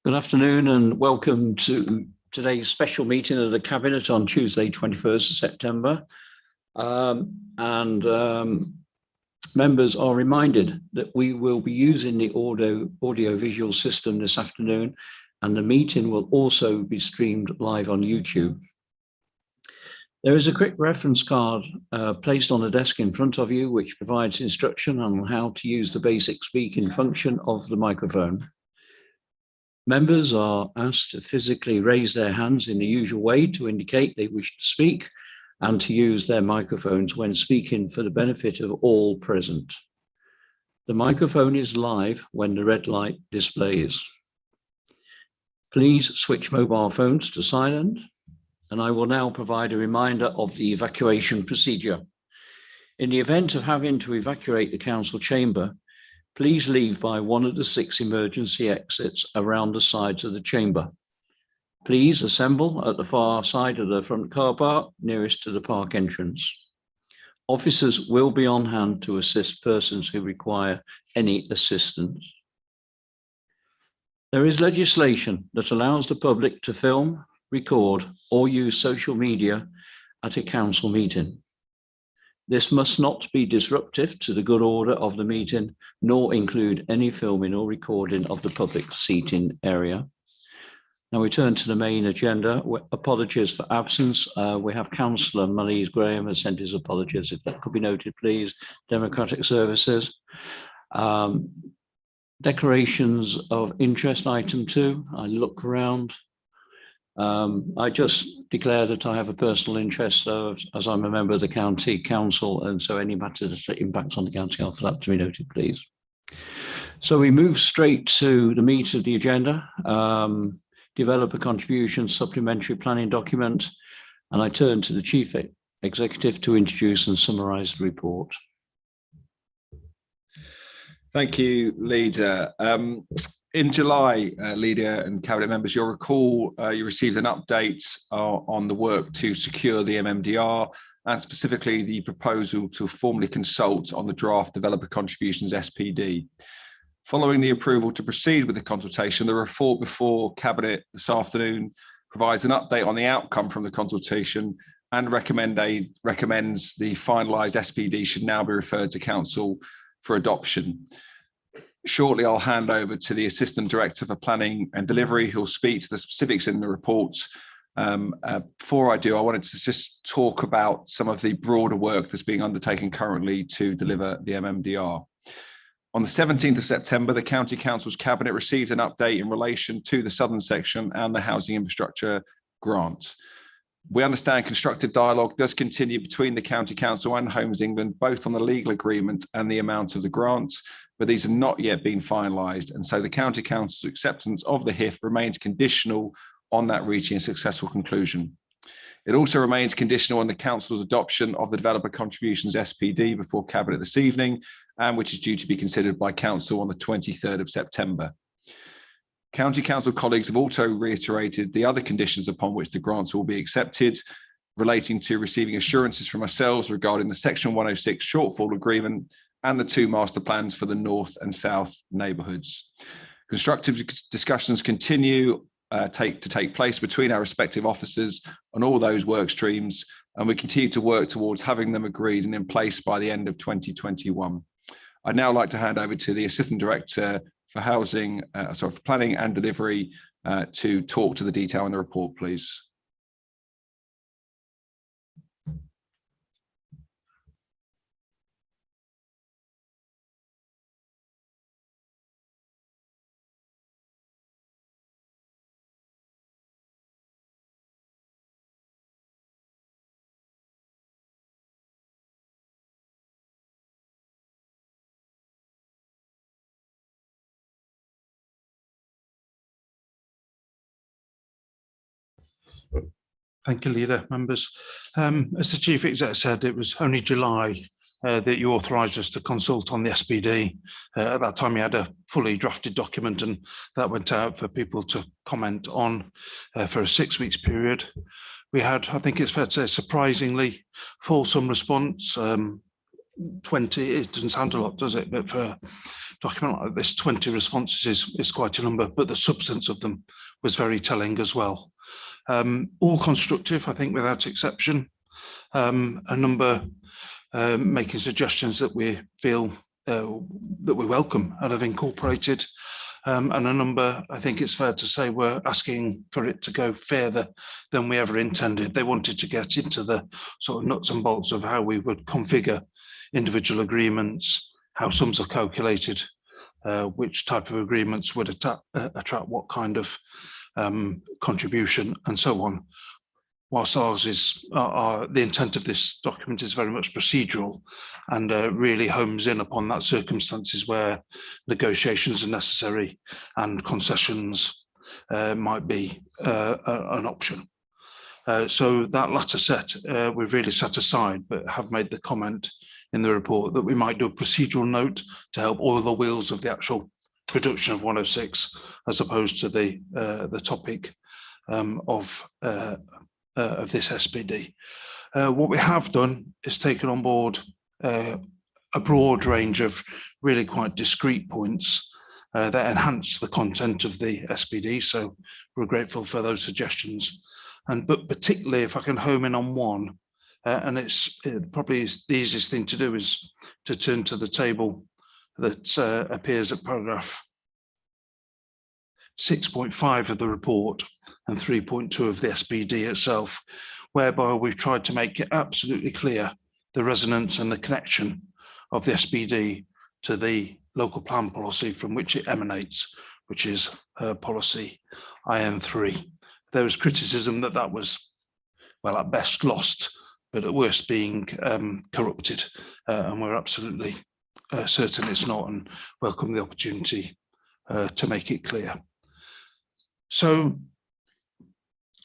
Good afternoon and welcome to today's special meeting of the Cabinet on Tuesday, 21st of September. Members are reminded that we will be using the audio-visual system this afternoon, and the meeting will also be streamed live on YouTube. There is a quick reference card placed on the desk in front of you, which provides instruction on how to use the basic speaking function of the microphone. Members are asked to physically raise their hands in the usual way to indicate they wish to speak and to use their microphones when speaking for the benefit of all present. The microphone is live when the red light displays. Please switch mobile phones to silent, and I will now provide a reminder of the evacuation procedure. In the event of having to evacuate the council chamber, please leave by one of the 6 emergency exits around the sides of the chamber. Please assemble at the far side of the front car park nearest to the park entrance. Officers will be on hand to assist persons who require any assistance. There is legislation that allows the public to film, record, or use social media at a council meeting. This must not be disruptive to the good order of the meeting, nor include any filming or recording of the public seating area. Now we turn to the main agenda. Apologies for absence. We have Councillor Malise Graham has sent his apologies, if that could be noted, please. Democratic Services. Declarations of interest, item 2. I look around. I just declare that I have a personal interest as I'm a member of the county council, and so any matters that impacts on the county council, for that to be noted, please. So we move straight to the meat of the agenda, developer contribution supplementary planning document, and I turn to the Chief Executive to introduce and summarise the report. Thank you, Leader. In July, Leader and Cabinet members, you'll recall you received an update on the work to secure the MMDR, and specifically the proposal to formally consult on the draft developer contributions SPD. Following the approval to proceed with the consultation, the report before Cabinet this afternoon provides an update on the outcome from the consultation and recommends the finalised SPD should now be referred to Council for adoption. Shortly, I'll hand over to the Assistant Director for Planning and Delivery, who'll speak to the specifics in the report. Before I do, I wanted to just talk about some of the broader work that's being undertaken currently to deliver the MMDR. On the 17th of September, the County Council's Cabinet received an update in relation to the southern section and the housing infrastructure grant. We understand constructive dialogue does continue between the County Council and Homes England, both on the legal agreement and the amount of the grant, but these have not yet been finalised. And so the County Council's acceptance of the HIF remains conditional on that reaching a successful conclusion. It also remains conditional on the Council's adoption of the Developer Contributions SPD before Cabinet this evening, and which is due to be considered by Council on the 23rd of September. County Council colleagues have also reiterated the other conditions upon which the grants will be accepted, relating to receiving assurances from ourselves regarding the Section 106 shortfall agreement and the 2 master plans for the north and south neighbourhoods. Constructive discussions continue to take place between our respective officers on all those work streams, and we continue to work towards having them agreed and in place by the end of 2021. I'd now like to hand over to the Assistant Director for Housing, for Planning and Delivery to talk to the detail in the report, please. Thank you, Leader, members. As the Chief Exec said, it was only July that you authorised us to consult on the SPD. At that time, you had a fully drafted document, and that went out for people to comment on for a 6 weeks period. We had, I think it's fair to say, surprisingly fulsome response. 20, it doesn't sound a lot, does it? But for a document like this, 20 responses is quite a number, but the substance of them was very telling as well. All constructive, I think, without exception. A number making suggestions that we feel that we welcome and have incorporated. And a number, I think it's fair to say, we're asking for it to go further than we ever intended. They wanted to get into the sort of nuts and bolts of how we would configure individual agreements, how sums are calculated, which type of agreements would attract what kind of contribution, and so on. Whilst ours is, the intent of this document is very much procedural and really homes in upon that circumstances where negotiations are necessary and concessions might be an option. So that latter set we've really set aside, but have made the comment in the report that we might do a procedural note to help oil the wheels of the actual production of 106, as opposed to the topic of this SPD. What we have done is taken on board a broad range of really quite discrete points that enhance the content of the SPD. So we're grateful for those suggestions. But particularly if I can home in on one, and it probably is the easiest thing to do is to turn to the table that appears at paragraph 6.5 of the report and 3.2 of the SPD itself, whereby we've tried to make it absolutely clear the resonance and the connection of the SPD to the local plan policy from which it emanates, which is policy IN3. There was criticism that was, well, at best lost, but at worst being corrupted, and we're absolutely certain it's not, and welcome the opportunity to make it clear. So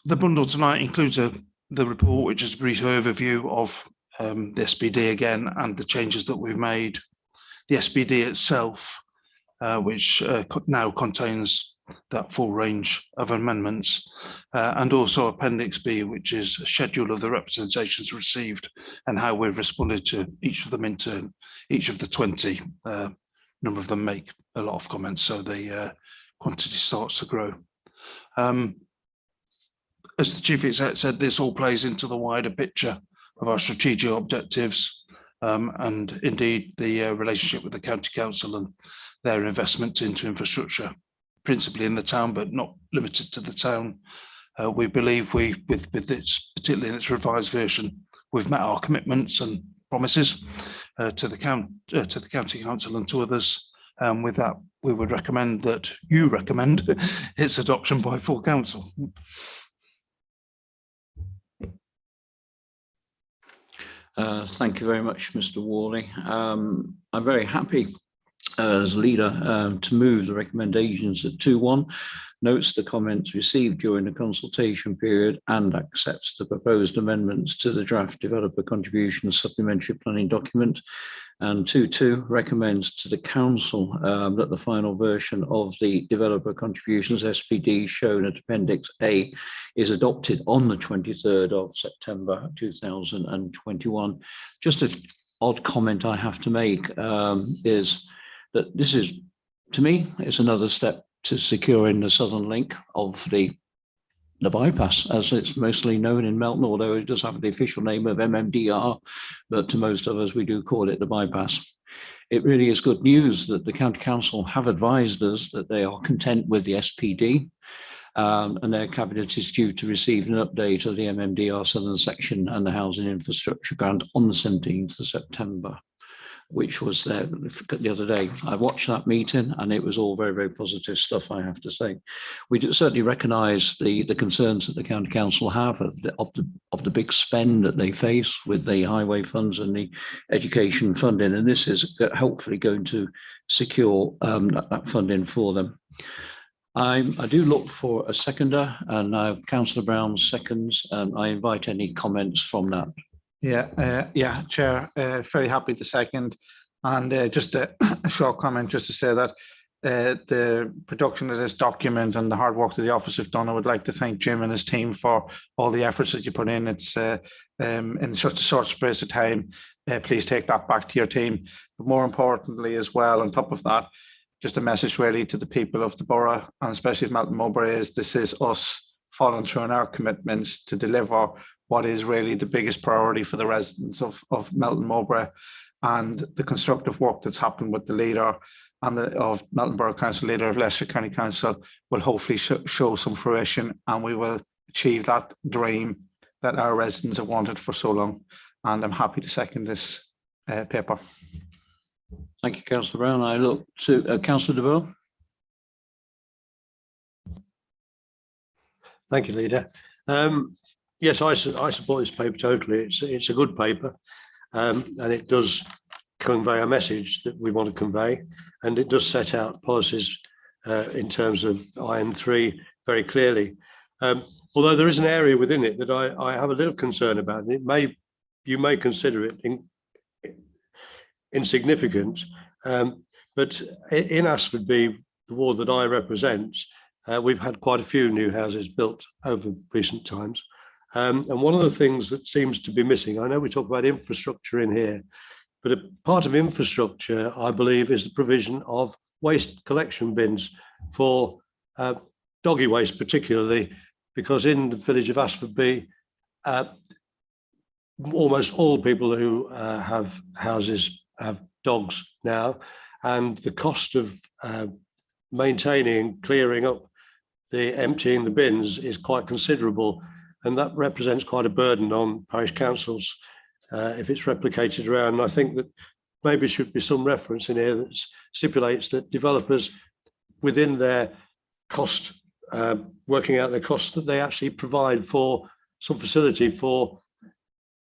the bundle tonight includes the report, which is a brief overview of the SPD again and the changes that we've made. The SPD itself, which now contains that full range of amendments, and also Appendix B, which is a schedule of the representations received and how we've responded to each of them in turn. Each of the 20, number of them make a lot of comments, so the quantity starts to grow. As the Chief Exec said, this all plays into the wider picture of our strategic objectives, and indeed the relationship with the County Council and their investment into infrastructure, principally in the town, but not limited to the town. We believe with its, particularly in its revised version, we've met our commitments and promises to the County Council and to others. With that, we would recommend that you recommend its adoption by full council. Thank you very much, Mr. Worley. I'm very happy as leader to move the recommendations at 2.1, notes the comments received during the consultation period and accepts the proposed amendments to the draft developer contribution supplementary planning document, and 2.2 recommends to the council that the final version of the developer contributions SPD shown at Appendix A is adopted on the 23rd of September 2021. Just an odd comment I have to make is that this is, to me, it's another step to securing the southern link of the bypass, as it's mostly known in Melton, although it does have the official name of MMDR, but to most of us, we do call it the bypass. It really is good news that the County Council have advised us that they are content with the SPD, and their cabinet is due to receive an update of the MMDR Southern Section and the Housing Infrastructure Grant on the 17th of September. Which was there the other day. I watched that meeting and it was all very, very positive stuff, I have to say. We do certainly recognise the concerns that the County Council have of the big spend that they face with the highway funds and the education funding, and this is hopefully going to secure that funding for them. I do look for a seconder, and now Councillor Browne seconds, and I invite any comments from that. Yeah, Chair, very happy to second. And just a short comment just to say that the production of this document and the hard work that the office have done, I would like to thank Jim and his team for all the efforts that you put in. It's in such a short space of time please take that back to your team. But more importantly as well, on top of that, just a message really to the people of the borough, and especially Melton Mowbray, is this is us following through on our commitments to deliver what is really the biggest priority for the residents of Melton Mowbray, and the constructive work that's happened with the leader and of Melton Borough Council, leader of Leicester County Council, will hopefully show some fruition, and we will achieve that dream that our residents have wanted for so long. And I'm happy to second this paper. Thank you, Councillor Browne. I look to Councillor Burle. Thank you, Leader. Yes, I support this paper totally. It's a good paper, and it does convey a message that we want to convey, and it does set out policies in terms of IM3 very clearly. Although there is an area within it that I have a little concern about, and you may consider it insignificant, but in Ashford-B, the ward that I represent, we've had quite a few new houses built over recent times. And one of the things that seems to be missing, I know we talk about infrastructure in here, but a part of infrastructure, I believe, is the provision of waste collection bins for doggy waste, particularly, because in the village of Ashford-B, almost all people who have houses have dogs now, and the cost of maintaining, clearing up, emptying the bins is quite considerable, and that represents quite a burden on parish councils if it's replicated around. And I think that maybe should be some reference in here that stipulates that developers, within their cost, working out their costs, that they actually provide for some facility for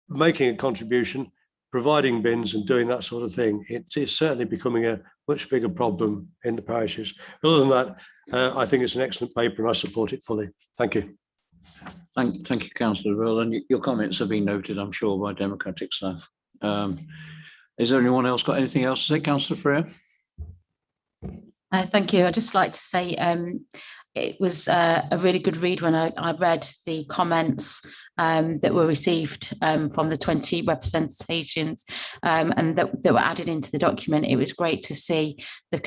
making a contribution, providing bins and doing that sort of thing. It is certainly becoming a much bigger problem in the parishes. Other than that, I think it's an excellent paper and I support it fully. Thank you. Thank you, Councillor Burle, and your comments have been noted, I'm sure, by Democratic staff. Is there anyone else got anything else to say? Councillor Freer? Thank you. I'd just like to say it was a really good read when I read the comments that were received from the 20 representations and that were added into the document. It was great to see the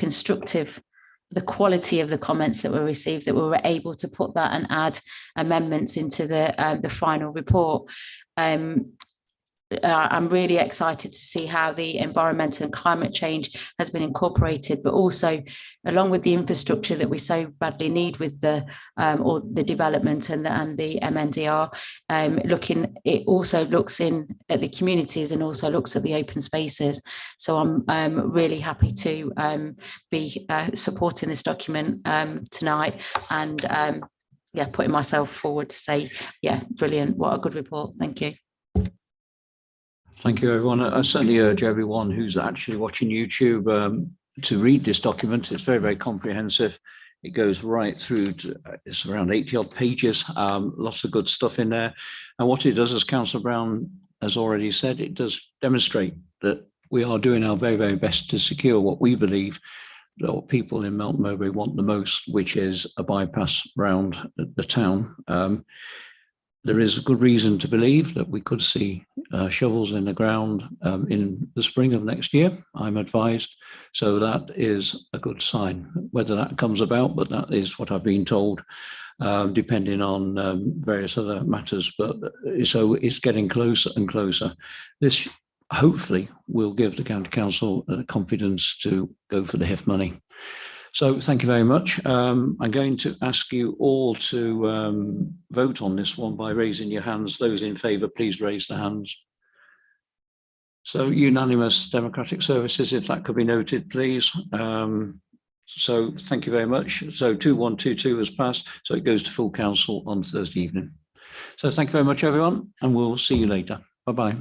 quality of the comments that were received, that we were able to put that and add amendments into the final report. I'm really excited to see how the environmental and climate change has been incorporated, but also along with the infrastructure that we so badly need with the development and the MNDR, it also looks in at the communities and also looks at the open spaces. So I'm really happy to be supporting this document tonight, and putting myself forward to say, brilliant, what a good report. Thank you. Thank you, everyone. I certainly urge everyone who's actually watching YouTube to read this document. It's very, very comprehensive. It goes right through to, it's around 80 odd pages, lots of good stuff in there. And what it does, as Councillor Browne has already said, it does demonstrate that we are doing our very, very best to secure what we believe that what people in Melton Mowbray want the most, which is a bypass round the town. There is a good reason to believe that we could see shovels in the ground in the spring of next year, I'm advised. So that is a good sign, whether that comes about, but that is what I've been told, depending on various other matters. But so it's getting closer and closer. This hopefully will give the County Council confidence to go for the HIF money. So thank you very much. I'm going to ask you all to vote on this one by raising your hands. Those in favour, please raise their hands. So unanimous, Democratic Services, if that could be noted, please. So thank you very much. So 2122 has passed, so it goes to full council on Thursday evening. So thank you very much, everyone, and we'll see you later. Bye-bye.